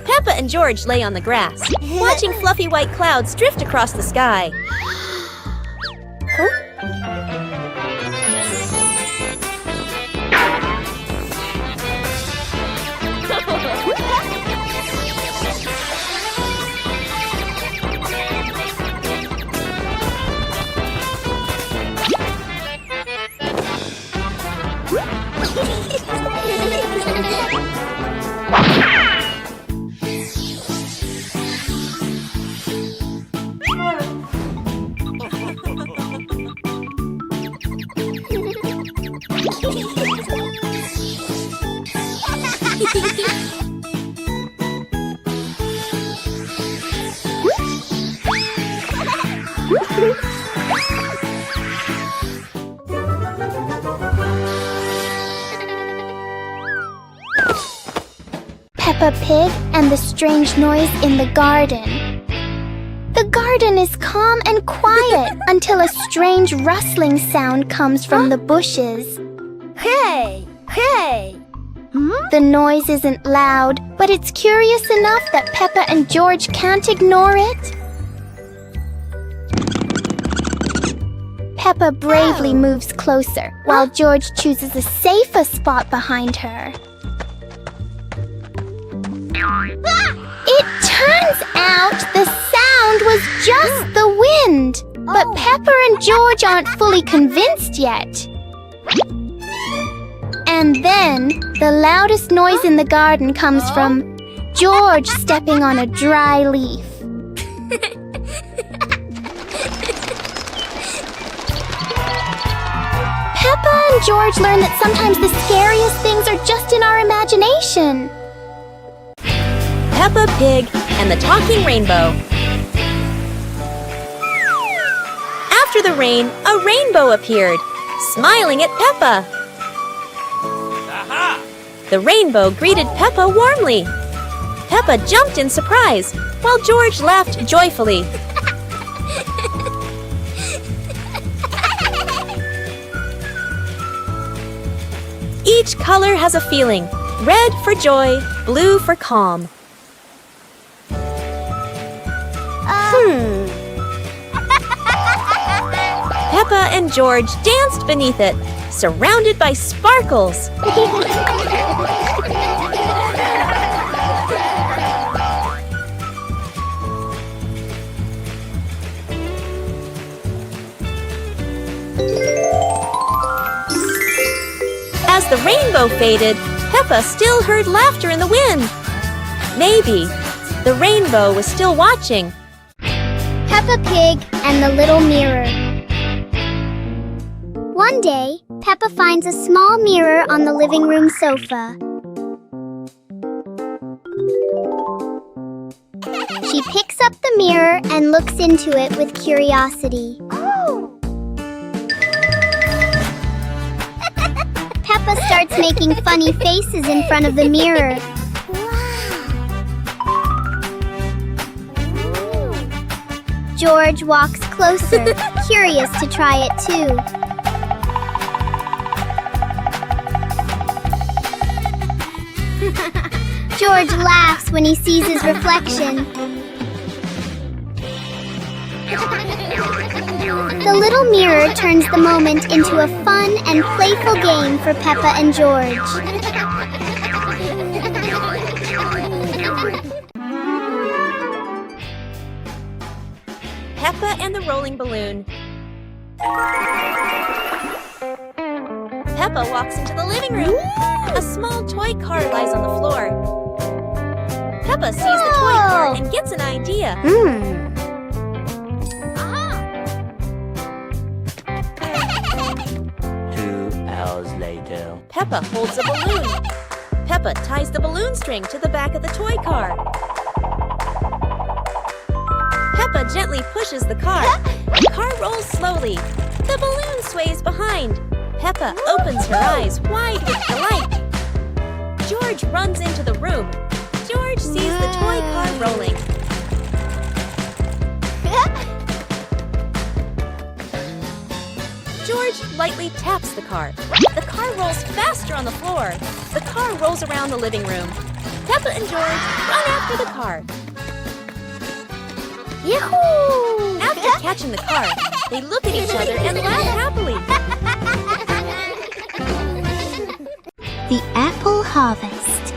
Peppa and George lay on the grass, watching fluffy white clouds drift across the sky. Peppa Pig and the strange noise in the garden. The garden is calm and quiet until a strange rustling sound comes from the bushes. Hey! Hey! The noise isn't loud, but it's curious enough that Peppa and George can't ignore it. Peppa bravely moves closer, while George chooses a safer spot behind her. It turns out the sound was just the wind, but Peppa and George aren't fully convinced yet. And then, the loudest noise in the garden comes from George stepping on a dry leaf. Peppa and George learn that sometimes the scariest things are just in our imagination. Peppa Pig and the Talking Rainbow. After the rain, a rainbow appeared, smiling at Peppa. Aha! The rainbow greeted Peppa warmly. Peppa jumped in surprise, while George laughed joyfully. Each color has a feeling. Red for joy, blue for calm. Peppa and George danced beneath it, surrounded by sparkles. As the rainbow faded, Peppa still heard laughter in the wind. Maybe the rainbow was still watching. Peppa Pig and the Little Mirror. One day, Peppa finds a small mirror on the living room sofa. She picks up the mirror and looks into it with curiosity. Peppa starts making funny faces in front of the mirror. George walks closer, curious to try it too. George laughs when he sees his reflection. The little mirror turns the moment into a fun and playful game for Peppa and George. Peppa and the Rolling Balloon. Peppa walks into the living room. A small toy car lies on the floor. Peppa sees the toy car and gets an idea. 2 hours later. Peppa holds a balloon. Peppa ties the balloon string to the back of the toy car. Peppa gently pushes the car. The car rolls slowly. The balloon sways behind. Peppa opens her eyes wide with delight. George runs into the room. George sees the toy car rolling. George lightly taps the car. The car rolls faster on the floor. The car rolls around the living room. Peppa and George run after the car. Yahoo! After catching the car, they look at each other and laugh happily. The apple harvest.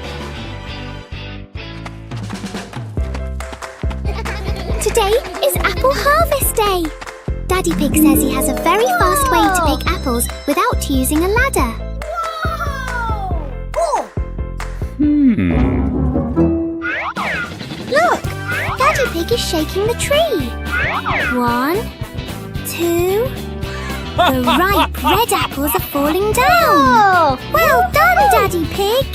Today is apple harvest day. Daddy Pig says he has a very fast way to pick apples without using a ladder. Look! Daddy Pig is shaking the tree. 1, 2... The ripe red apples are falling down. Well done, Daddy Pig.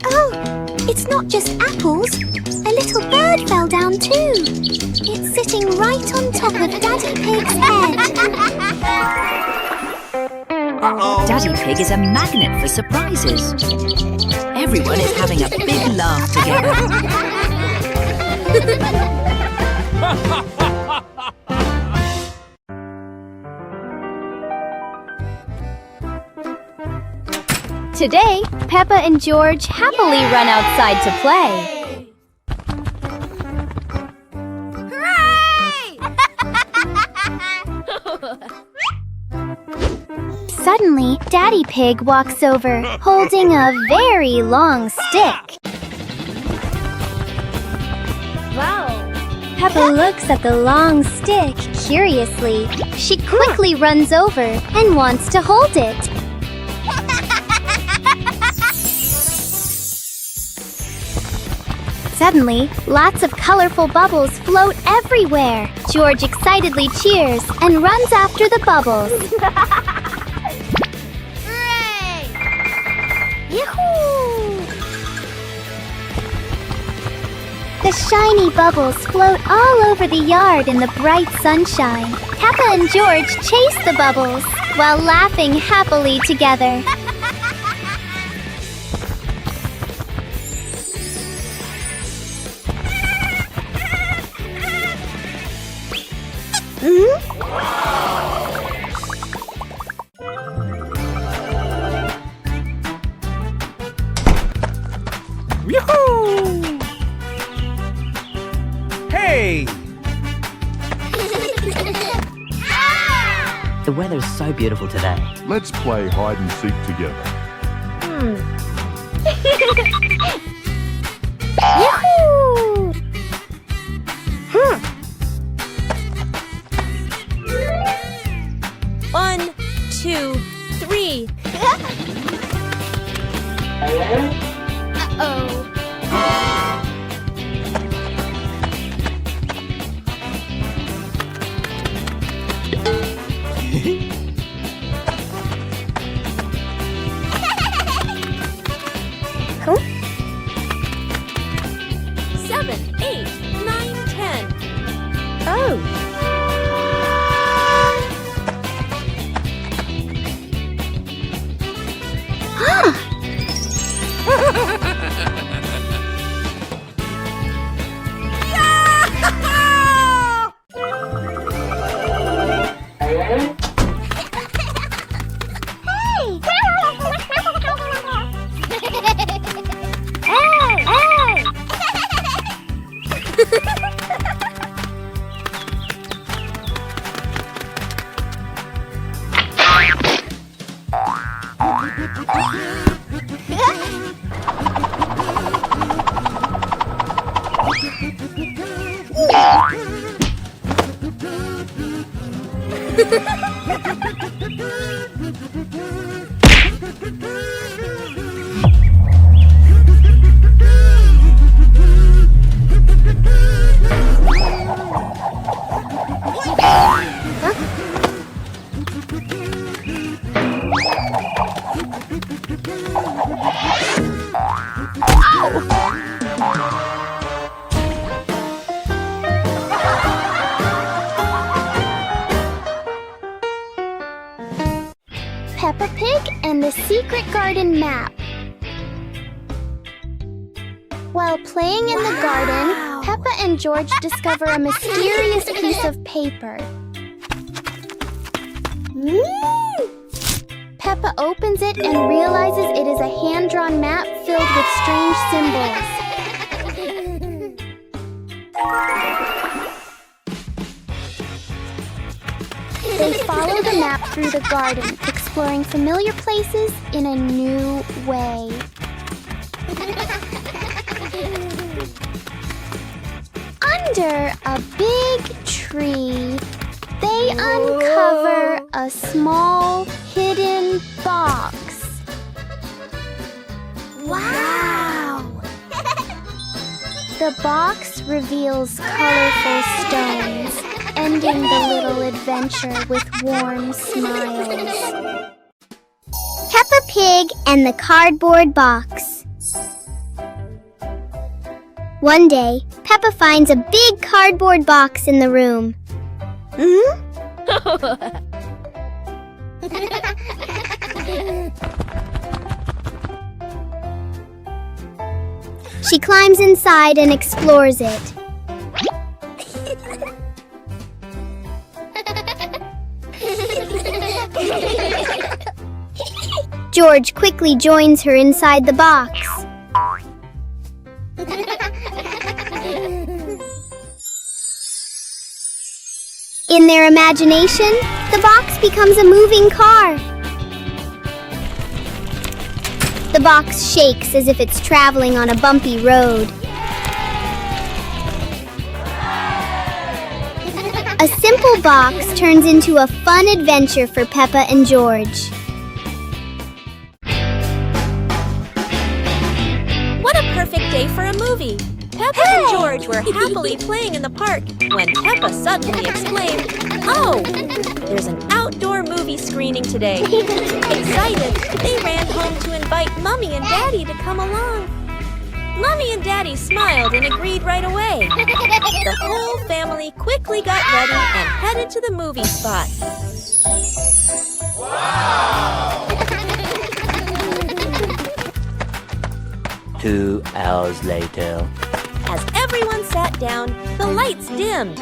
Oh, it's not just apples. A little bird fell down too. It's sitting right on top of Daddy Pig's head. Daddy Pig is a magnet for surprises. Everyone is having a big laugh together. Today, Peppa and George happily run outside to play. Suddenly, Daddy Pig walks over, holding a very long stick. Wow. Peppa looks at the long stick curiously. She quickly runs over and wants to hold it. Suddenly, lots of colorful bubbles float everywhere. George excitedly cheers and runs after the bubbles. Hooray! Yahoo! The shiny bubbles float all over the yard in the bright sunshine. Peppa and George chase the bubbles while laughing happily together. Hey! The weather's so beautiful today. Let's play hide and seek together. Yahoo! 1, 2, 3. Uh-oh. Huh? 7, 8, 9, 10. Oh! Peppa Pig and the Secret Garden Map. While playing in the garden, Peppa and George discover a mysterious piece of paper. Peppa opens it and realizes it is a hand-drawn map filled with strange symbols. They follow the map through the garden, exploring familiar places in a new way. Under a big tree, they uncover a small hidden box. Wow! The box reveals colorful stones, ending the little adventure with warm smiles. Peppa Pig and the Cardboard Box. One day, Peppa finds a big cardboard box in the room. She climbs inside and explores it. George quickly joins her inside the box. In their imagination, the box becomes a moving car. The box shakes as if it's traveling on a bumpy road. A simple box turns into a fun adventure for Peppa and George. What a perfect day for a movie! Peppa and George were happily playing in the park when Peppa suddenly exclaimed, "Oh, there's an outdoor movie screening today." Excited, they ran home to invite Mummy and Daddy to come along. Mummy and Daddy smiled and agreed right away. The whole family quickly got ready and headed to the movie spot. Wow! 2 hours later. As everyone sat down, the lights dimmed.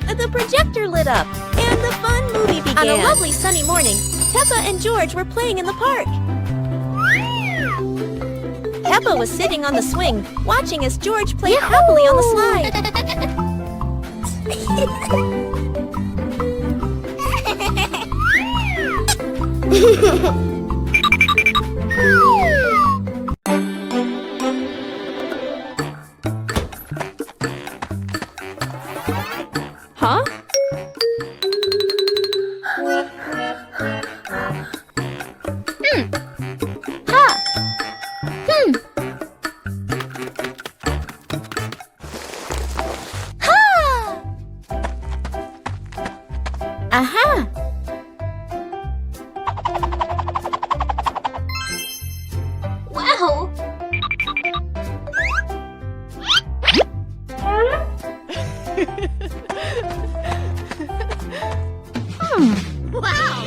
The projector lit up, and the fun movie began. On a lovely sunny morning, Peppa and George were playing in the park. Peppa was sitting on the swing, watching as George played happily on the slide. Huh? Aha! Wow! Wow!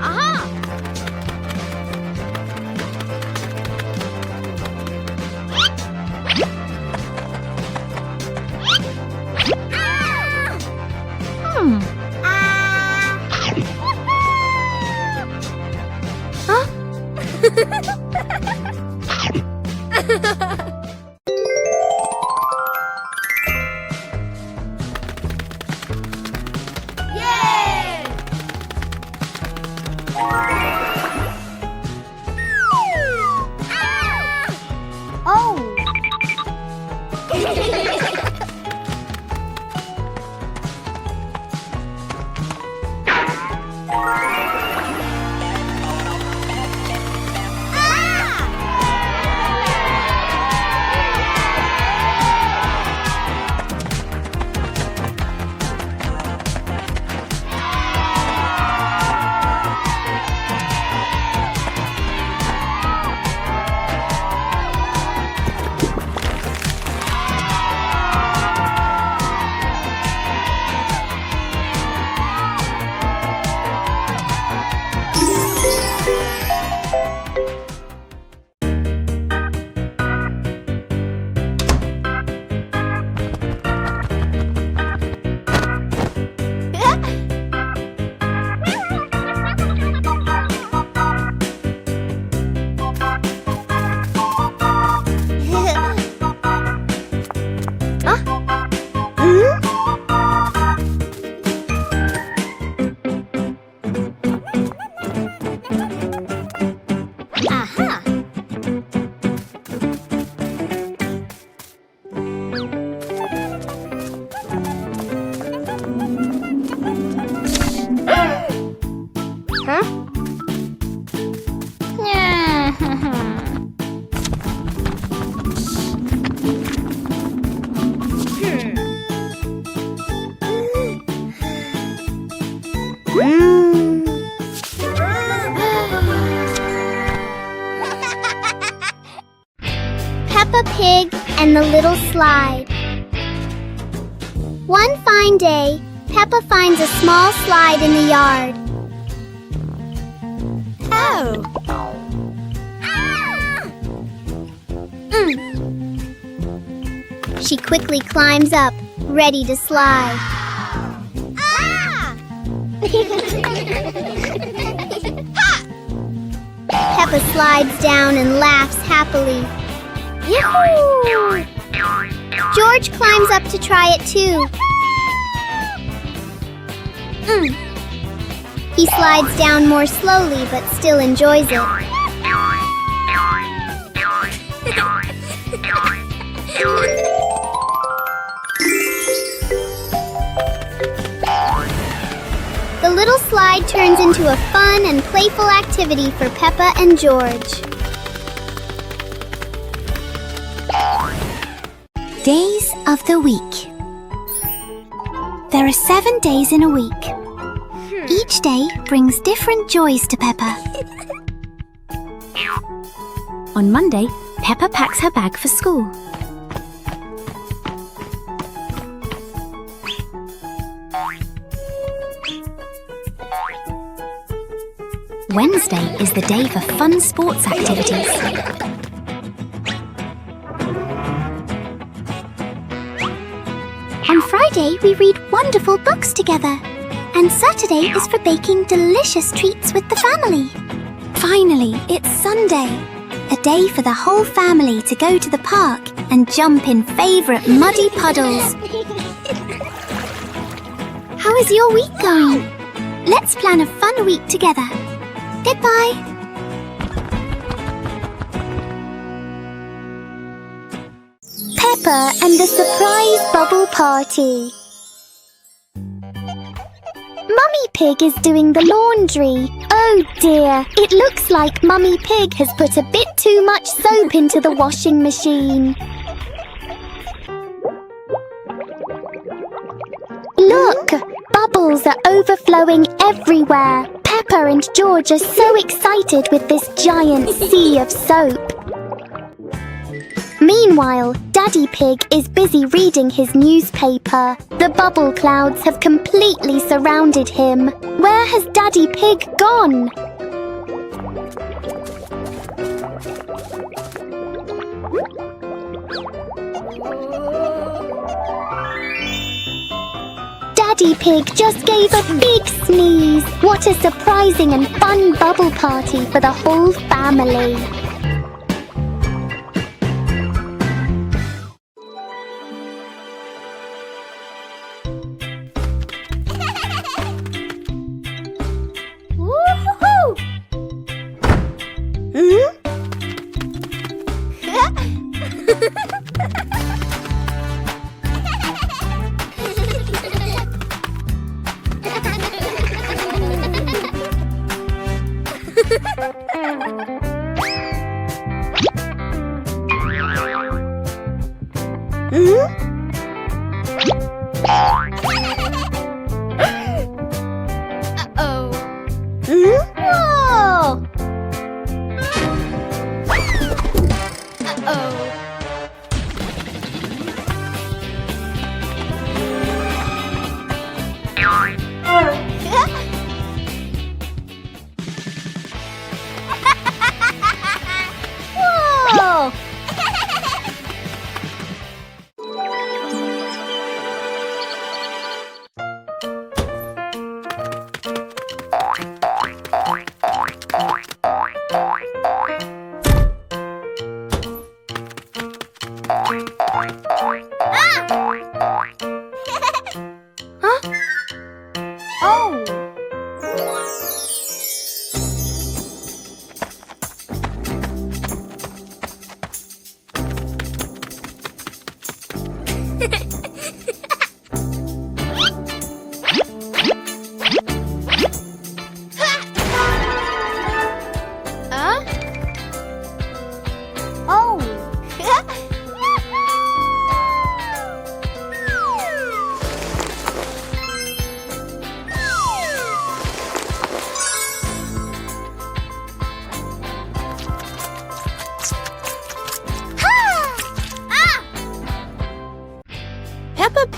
Aha! Yay! Oh! Peppa Pig and the Little Slide. One fine day, Peppa finds a small slide in the yard. Oh! She quickly climbs up, ready to slide. Peppa slides down and laughs happily. Yahoo! George climbs up to try it too. He slides down more slowly but still enjoys it. The little slide turns into a fun and playful activity for Peppa and George. Days of the week. There are 7 days in a week. Each day brings different joys to Peppa. On Monday, Peppa packs her bag for school. Wednesday is the day for fun sports activities. On Friday, we read wonderful books together. And Saturday is for baking delicious treats with the family. Finally, it's Sunday. A day for the whole family to go to the park and jump in favourite muddy puddles. How is your week going? Let's plan a fun week together. Goodbye. Peppa and the surprise bubble party. Mummy Pig is doing the laundry. Oh dear, it looks like Mummy Pig has put a bit too much soap into the washing machine. Look, bubbles are overflowing everywhere. Peppa and George are so excited with this giant sea of soap. Meanwhile, Daddy Pig is busy reading his newspaper. The bubble clouds have completely surrounded him. Where has Daddy Pig gone? Daddy Pig just gave a big sneeze. What a surprising and fun bubble party for the whole family.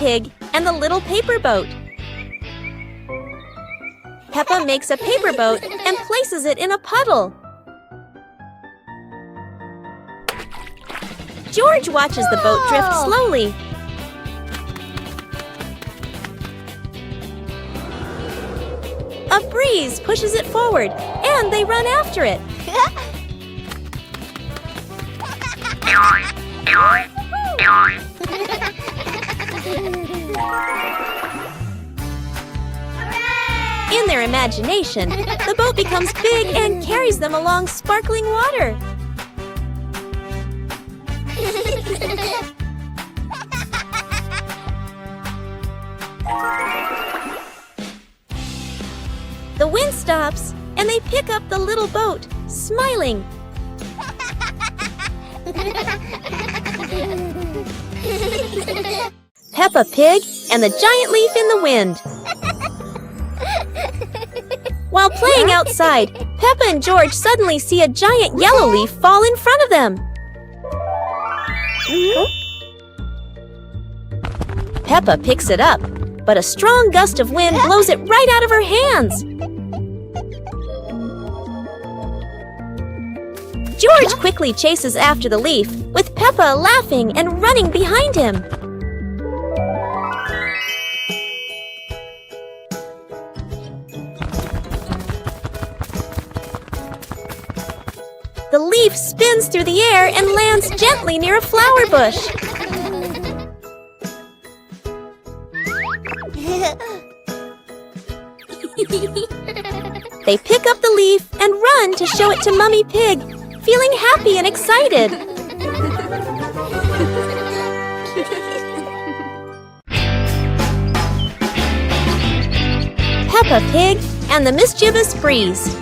Pig and the little paper boat. Peppa makes a paper boat and places it in a puddle. George watches the boat drift slowly. A breeze pushes it forward, and they run after it. In their imagination, the boat becomes big and carries them along sparkling water. The wind stops, and they pick up the little boat, smiling. Peppa Pig and the giant leaf in the wind. While playing outside, Peppa and George suddenly see a giant yellow leaf fall in front of them. Peppa picks it up, but a strong gust of wind blows it right out of her hands. George quickly chases after the leaf, with Peppa laughing and running behind him. The leaf spins through the air and lands gently near a flower bush. They pick up the leaf and run to show it to Mummy Pig, feeling happy and excited. Peppa Pig and the Mischievous Breeze.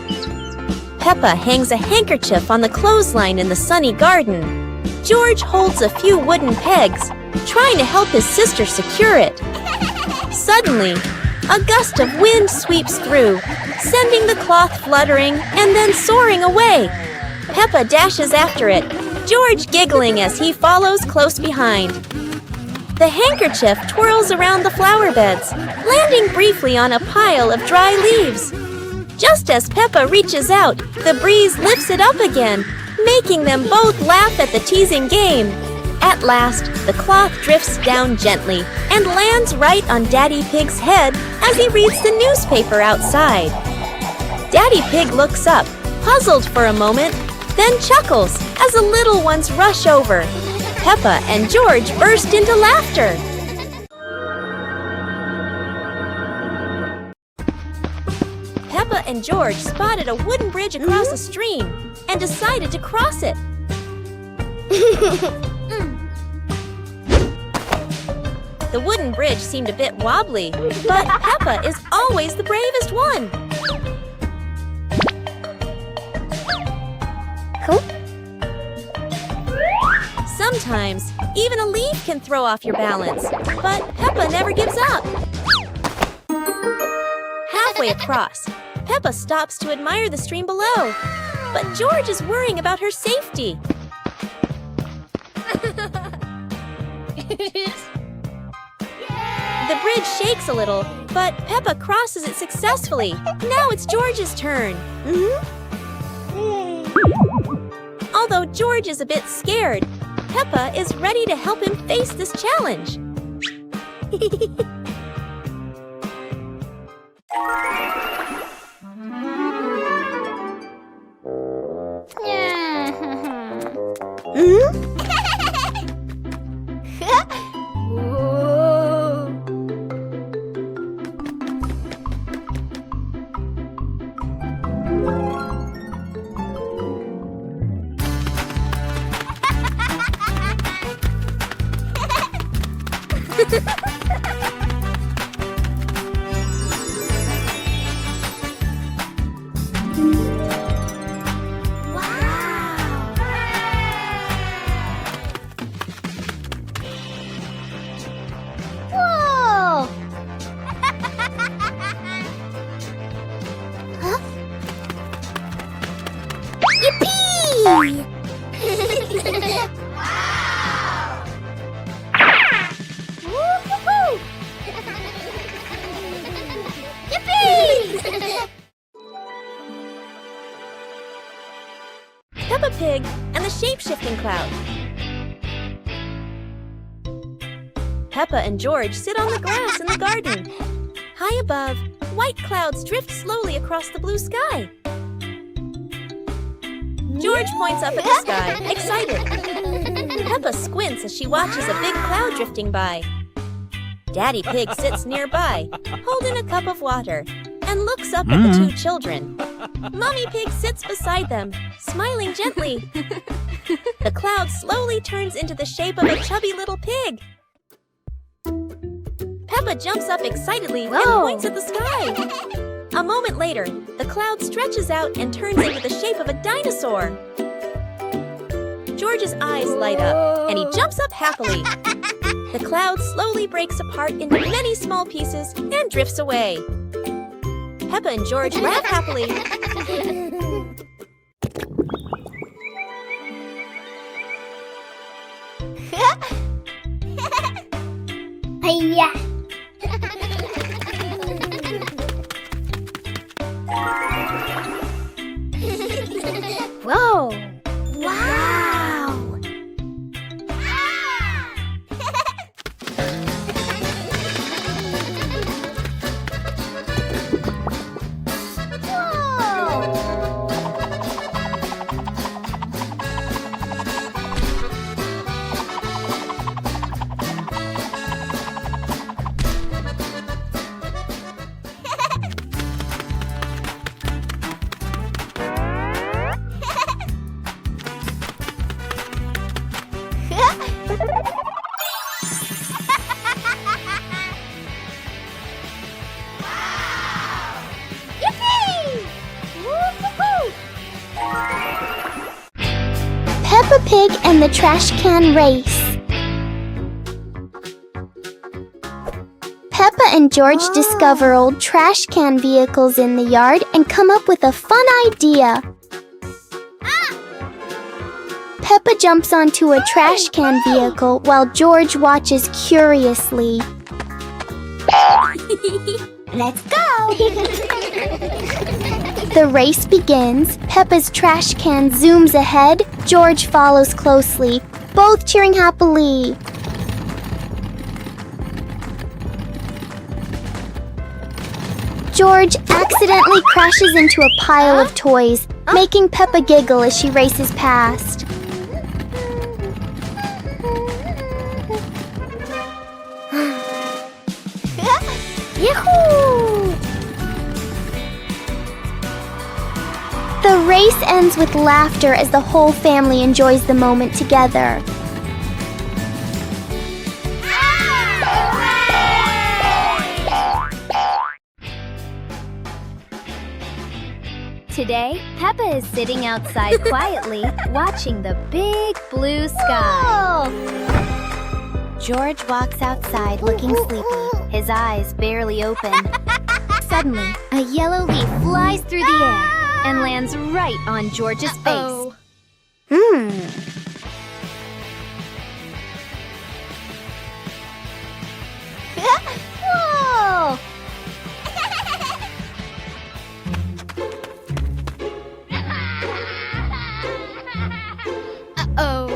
Peppa hangs a handkerchief on the clothesline in the sunny garden. George holds a few wooden pegs, trying to help his sister secure it. Suddenly, a gust of wind sweeps through, sending the cloth fluttering and then soaring away. Peppa dashes after it, George giggling as he follows close behind. The handkerchief twirls around the flower beds, landing briefly on a pile of dry leaves. Just as Peppa reaches out, the breeze lifts it up again, making them both laugh at the teasing game. At last, the cloth drifts down gently and lands right on Daddy Pig's head as he reads the newspaper outside. Daddy Pig looks up, puzzled for a moment, then chuckles as the little ones rush over. Peppa and George burst into laughter. Peppa and George spotted a wooden bridge across a stream and decided to cross it. The wooden bridge seemed a bit wobbly, but Peppa is always the bravest one. Sometimes, even a leaf can throw off your balance, but Peppa never gives up. Halfway across, Peppa stops to admire the stream below, but George is worrying about her safety. The bridge shakes a little, but Peppa crosses it successfully. Now it's George's turn. Although George is a bit scared, Peppa is ready to help him face this challenge. Peppa Pig and the shape-shifting cloud. Peppa and George sit on the grass in the garden. High above, white clouds drift slowly across the blue sky. George points up at the sky, excited. Peppa squints as she watches a big cloud drifting by. Daddy Pig sits nearby, holding a cup of water, and looks up at the two children. Mommy Pig sits beside them, smiling gently. The cloud slowly turns into the shape of a chubby little pig. Peppa jumps up excitedly and points at the sky. A moment later, the cloud stretches out and turns into the shape of a dinosaur. George's eyes light up, and he jumps up happily. The cloud slowly breaks apart into many small pieces and drifts away. Peppa and George laugh happily. Hiya! Whoa! Wow! Peppa Pig and the Trash Can Race. Peppa and George discover old trash can vehicles in the yard and come up with a fun idea. Peppa jumps onto a trash can vehicle while George watches curiously. Let's go! The race begins. Peppa's trash can zooms ahead. George follows closely, both cheering happily. George accidentally crashes into a pile of toys, making Peppa giggle as she races past. Yahoo! The race ends with laughter as the whole family enjoys the moment together. Today, Peppa is sitting outside quietly, watching the big blue sky. George walks outside looking sleepy, his eyes barely open. Suddenly, a yellow leaf flies through the air and lands right on George's face. Whoa! Uh-oh.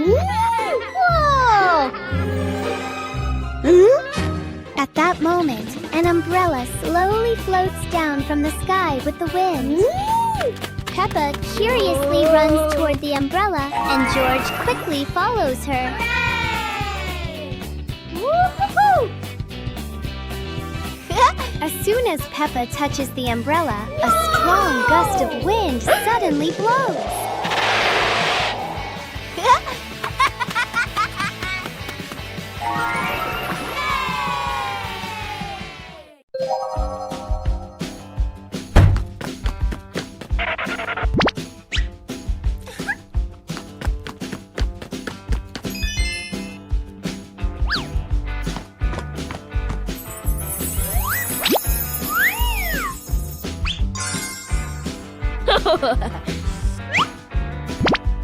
Whoa! At that moment, an umbrella slowly floats down from the sky with the wind. Peppa curiously runs toward the umbrella, and George quickly follows her. Woo-hoo-hoo! As soon as Peppa touches the umbrella, a strong gust of wind suddenly blows.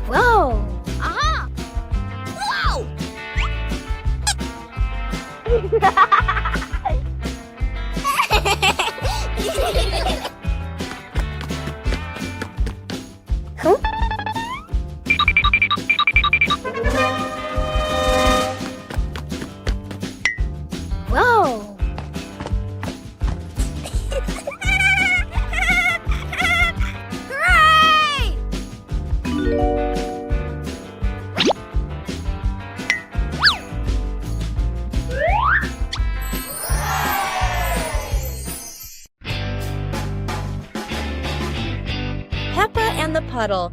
Whoa! Aha! Whoa! and the puddle.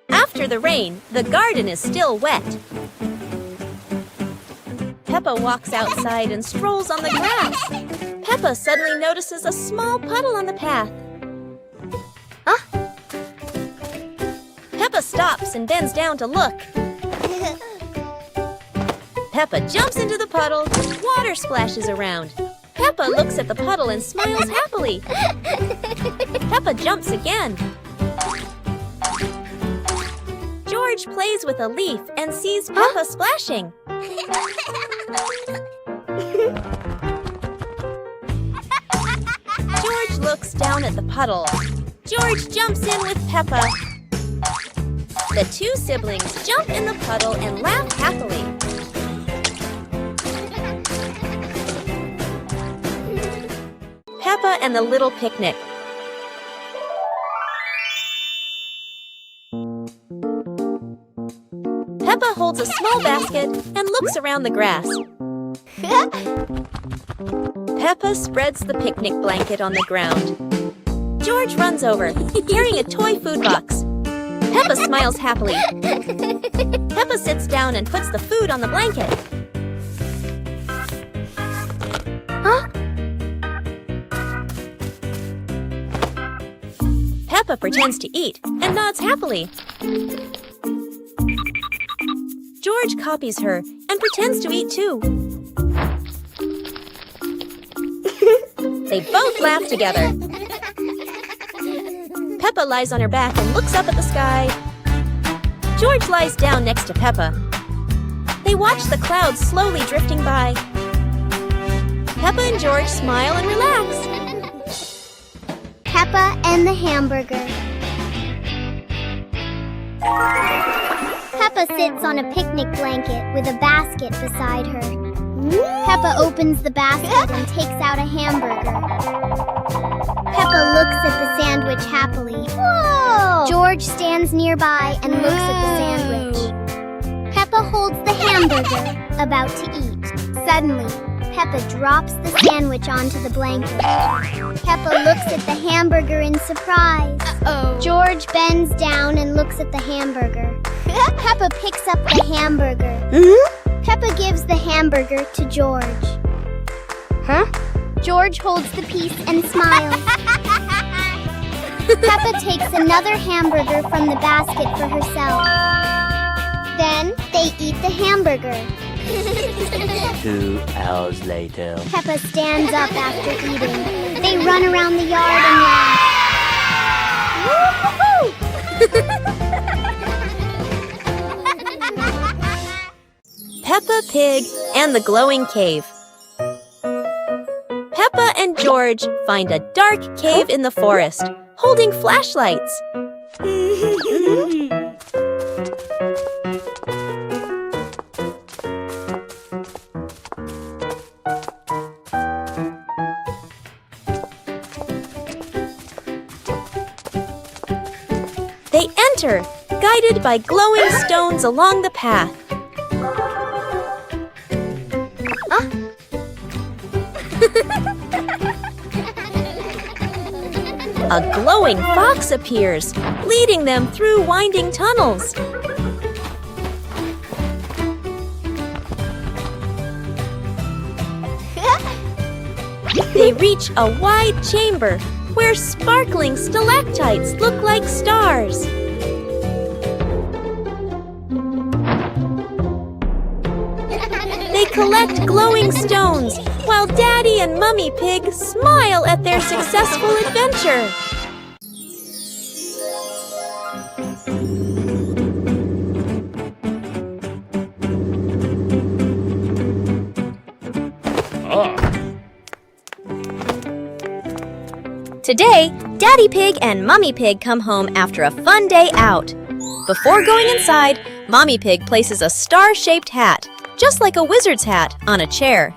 After the rain, the garden is still wet. Peppa walks outside and strolls on the grass. Peppa suddenly notices a small puddle on the path. Peppa stops and bends down to look. Peppa jumps into the puddle. Water splashes around. Peppa looks at the puddle and smiles happily. Peppa jumps again. George plays with a leaf and sees Peppa splashing. George looks down at the puddle. George jumps in with Peppa. The two siblings jump in the puddle and laugh happily. Peppa and the Little Picnic. Peppa holds a small basket and looks around the grass. Peppa spreads the picnic blanket on the ground. George runs over, carrying a toy food box. Peppa smiles happily. Peppa sits down and puts the food on the blanket. Peppa pretends to eat and nods happily. George copies her and pretends to eat too. They both laugh together. Peppa lies on her back and looks up at the sky. George lies down next to Peppa. They watch the clouds slowly drifting by. Peppa and George smile and relax. Peppa and the hamburger. Peppa sits on a picnic blanket with a basket beside her. Peppa opens the basket and takes out a hamburger. Peppa looks at the sandwich happily. Whoa! George stands nearby and looks at the sandwich. Peppa holds the hamburger, about to eat. Suddenly, Peppa drops the sandwich onto the blanket. Peppa looks at the hamburger in surprise. George bends down and looks at the hamburger. Peppa picks up the hamburger. Peppa gives the hamburger to George. George holds the piece and smiles. Peppa takes another hamburger from the basket for herself. Then they eat the hamburger. 2 hours later. Peppa stands up after eating. They run around the yard and laugh. Peppa Pig and the Glowing Cave. Peppa and George find a dark cave in the forest, holding flashlights. They enter, guided by glowing stones along the path. A glowing fox appears, leading them through winding tunnels. They reach a wide chamber where sparkling stalactites look like stars. They collect glowing stones while Daddy and Mummy Pig smile at their successful adventure. Today, Daddy Pig and Mummy Pig come home after a fun day out. Before going inside, Mommy Pig places a star-shaped hat, just like a wizard's hat, on a chair.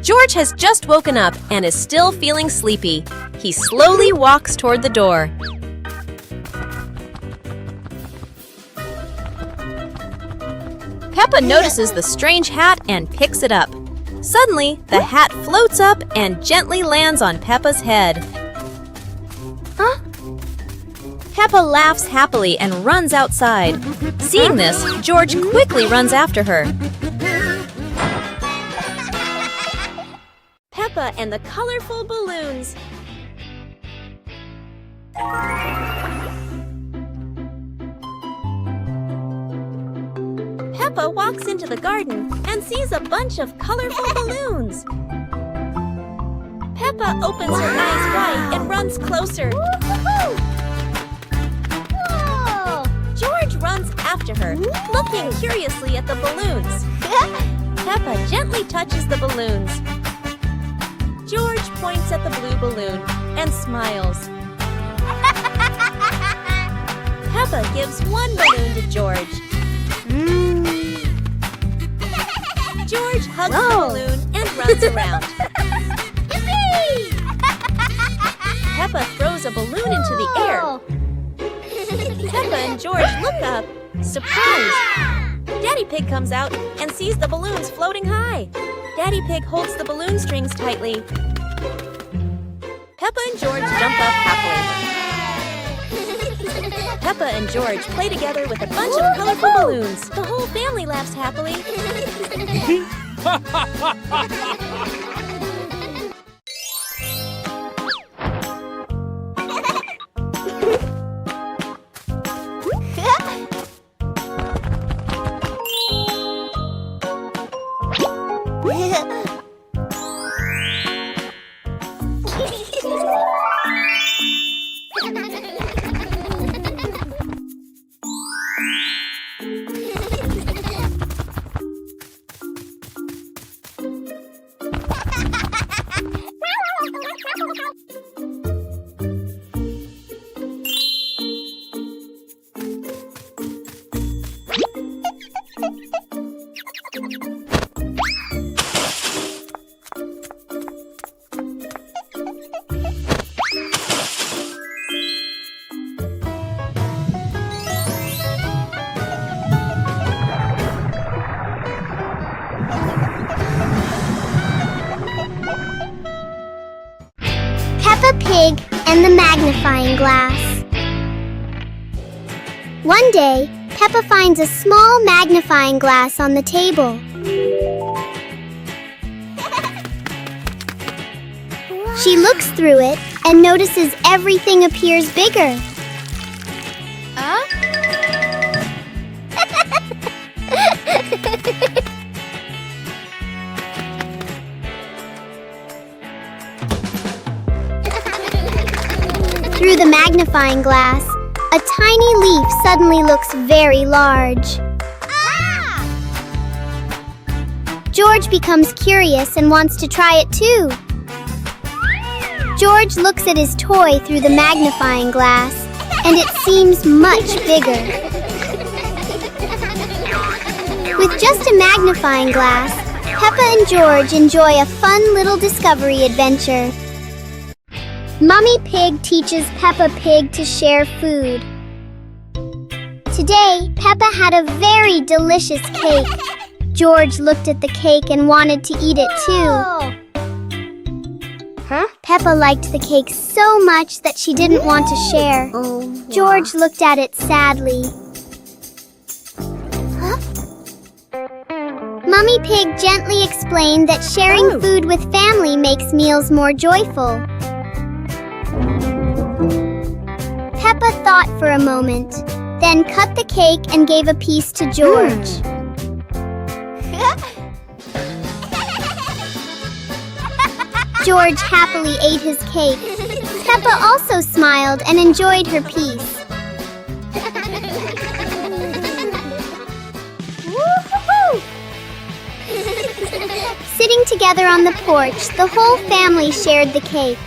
George has just woken up and is still feeling sleepy. He slowly walks toward the door. Peppa notices the strange hat and picks it up. Suddenly, the hat floats up and gently lands on Peppa's head. Huh? Peppa laughs happily and runs outside. Seeing this, George quickly runs after her. Peppa and the colorful balloons. Peppa walks into the garden and sees a bunch of colorful balloons. Peppa opens her eyes wide and runs closer. Whoa! George runs after her, looking curiously at the balloons. Peppa gently touches the balloons. George points at the blue balloon and smiles. Peppa gives one balloon to George. George hugs the balloon and runs around. Peppa throws a balloon into the air. Peppa and George look up, surprised. Daddy Pig comes out and sees the balloons floating high. Daddy Pig holds the balloon strings tightly. Peppa and George jump up happily. Peppa and George play together with a bunch of colorful balloons. The whole family laughs happily. Peppa Pig and the magnifying glass. One day, Peppa finds a small magnifying glass on the table. She looks through it and notices everything appears bigger. Through the magnifying glass, a tiny leaf suddenly looks very large. George becomes curious and wants to try it too. George looks at his toy through the magnifying glass, and it seems much bigger. With just a magnifying glass, Peppa and George enjoy a fun little discovery adventure. Mummy Pig teaches Peppa Pig to share food. Today, Peppa had a very delicious cake. George looked at the cake and wanted to eat it too. Peppa liked the cake so much that she didn't want to share. George looked at it sadly. Mummy Pig gently explained that sharing food with family makes meals more joyful. Peppa thought for a moment, then cut the cake and gave a piece to George. George happily ate his cake. Peppa also smiled and enjoyed her piece. Sitting together on the porch, the whole family shared the cake.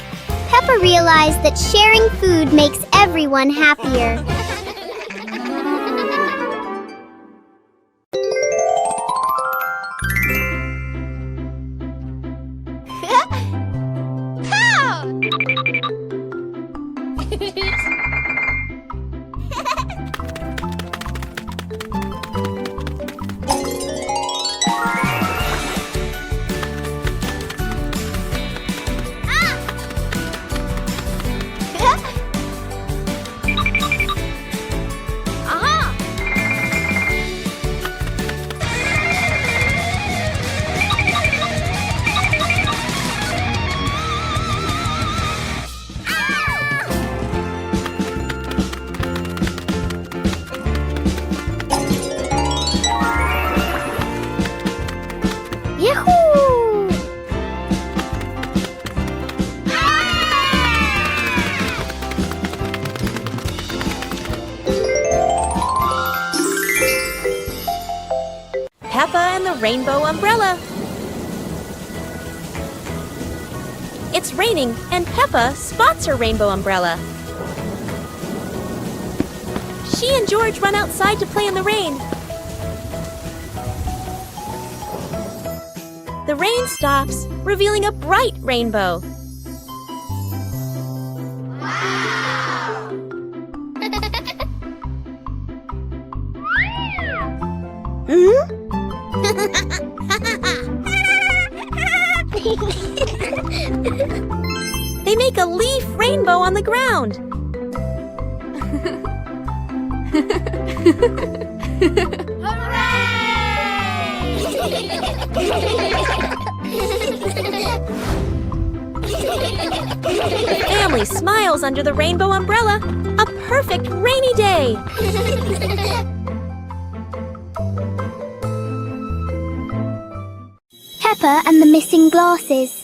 Peppa realized that sharing food makes everyone happier. Peppa and the rainbow umbrella. It's raining, and Peppa spots her rainbow umbrella. She and George run outside to play in the rain. The rain stops, revealing a bright rainbow. They make a leaf rainbow on the ground. The family smiles under the rainbow umbrella. A perfect rainy day. Peppa and the missing glasses.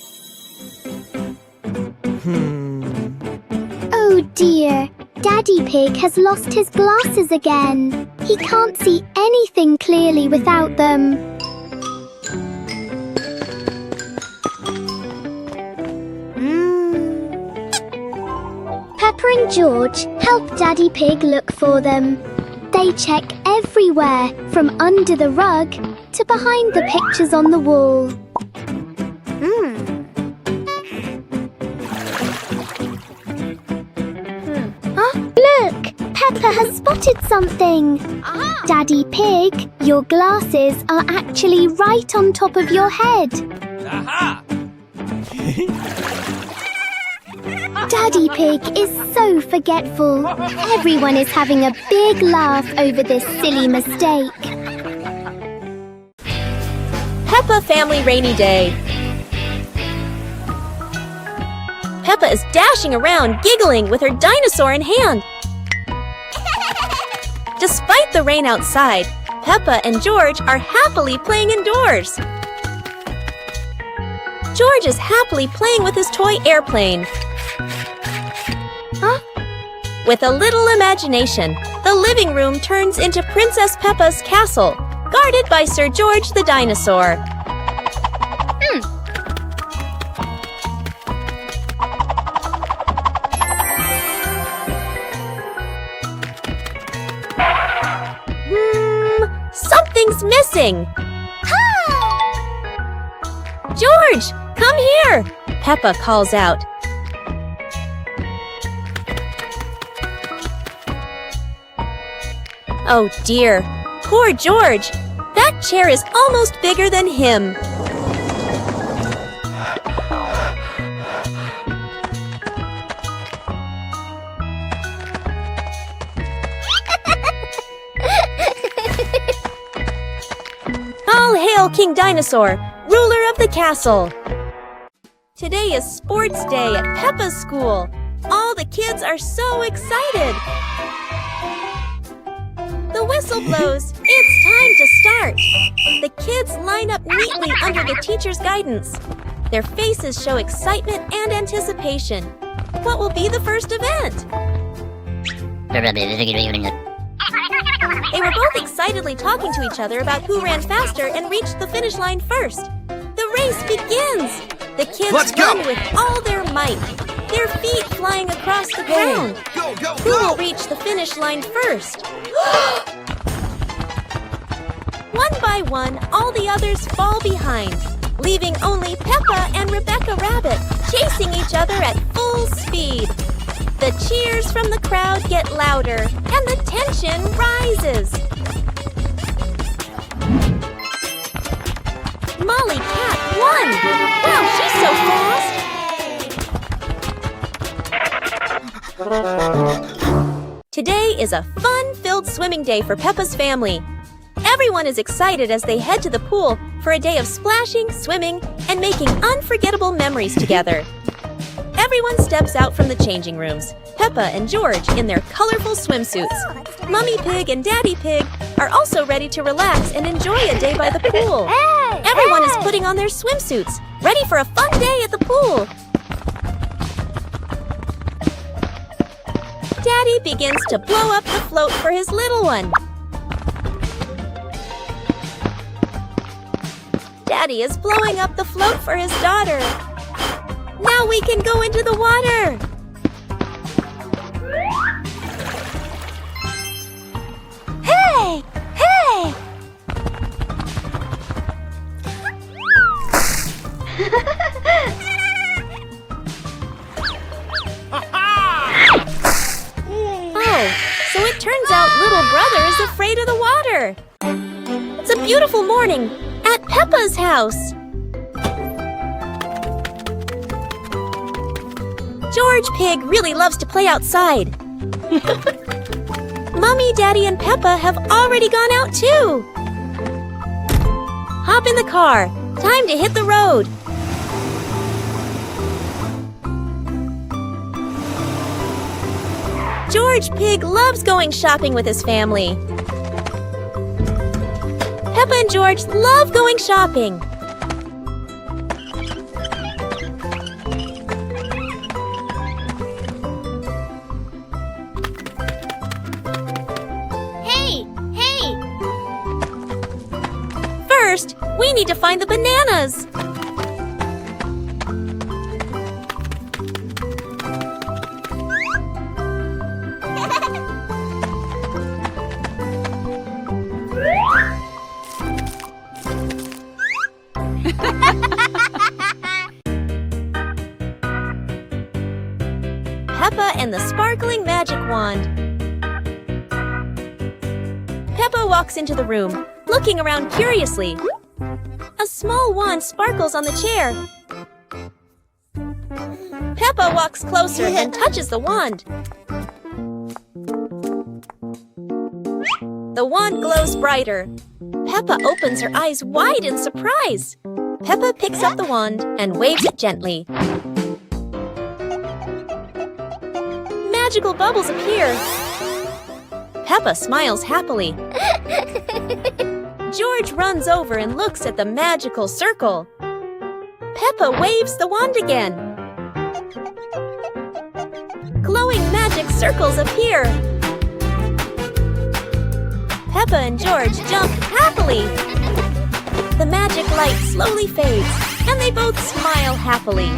Oh dear, Daddy Pig has lost his glasses again. He can't see anything clearly without them. Peppa and George help Daddy Pig look for them. They check everywhere, from under the rug to behind the pictures on the wall. Look! Peppa has spotted something. Daddy Pig, your glasses are actually right on top of your head. Daddy Pig is so forgetful. Everyone is having a big laugh over this silly mistake. Peppa Family Rainy Day. Peppa is dashing around, giggling with her dinosaur in hand. Despite the rain outside, Peppa and George are happily playing indoors. George is happily playing with his toy airplane. With a little imagination, the living room turns into Princess Peppa's castle, guarded by Sir George the dinosaur. Something's missing! George, come here! Peppa calls out. Oh dear, poor George! That chair is almost bigger than him. All hail King Dinosaur, ruler of the castle! Today is sports day at Peppa's school. All the kids are so excited. The whistle blows. It's time to start. The kids line up neatly under the teacher's guidance. Their faces show excitement and anticipation. What will be the first event? They were both excitedly talking to each other about who ran faster and reached the finish line first. The race begins. The kids run with all their might, their feet flying across the ground. Who will reach the finish line first? One by one, all the others fall behind, leaving only Peppa and Rebecca Rabbit chasing each other at full speed. The cheers from the crowd get louder, and the tension rises. Molly Cat won! Wow, she's so fast! Today is a fun-filled swimming day for Peppa's family. Everyone is excited as they head to the pool for a day of splashing, swimming, and making unforgettable memories together. Everyone steps out from the changing rooms, Peppa and George in their colorful swimsuits. Mummy Pig and Daddy Pig are also ready to relax and enjoy a day by the pool. Everyone is putting on their swimsuits, ready for a fun day at the pool. Daddy begins to blow up the float for his little one. Daddy is blowing up the float for his daughter. Now we can go into the water. Hey! Hey! Oh, so it turns out little brother is afraid of the water. It's a beautiful morning at Peppa's house. George Pig really loves to play outside. Mommy, Daddy, and Peppa have already gone out too. Hop in the car. Time to hit the road. George Pig loves going shopping with his family. Peppa and George love going shopping. Hey! Hey! First, we need to find the bananas. Peppa and the sparkling magic wand. Peppa walks into the room, looking around curiously. A small wand sparkles on the chair. Peppa walks closer and touches the wand. The wand glows brighter. Peppa opens her eyes wide in surprise. Peppa picks up the wand and waves it gently. Magical bubbles appear. Peppa smiles happily. George runs over and looks at the magical circle. Peppa waves the wand again. Glowing magic circles appear. Peppa and George jump happily. The magic light slowly fades, and they both smile happily.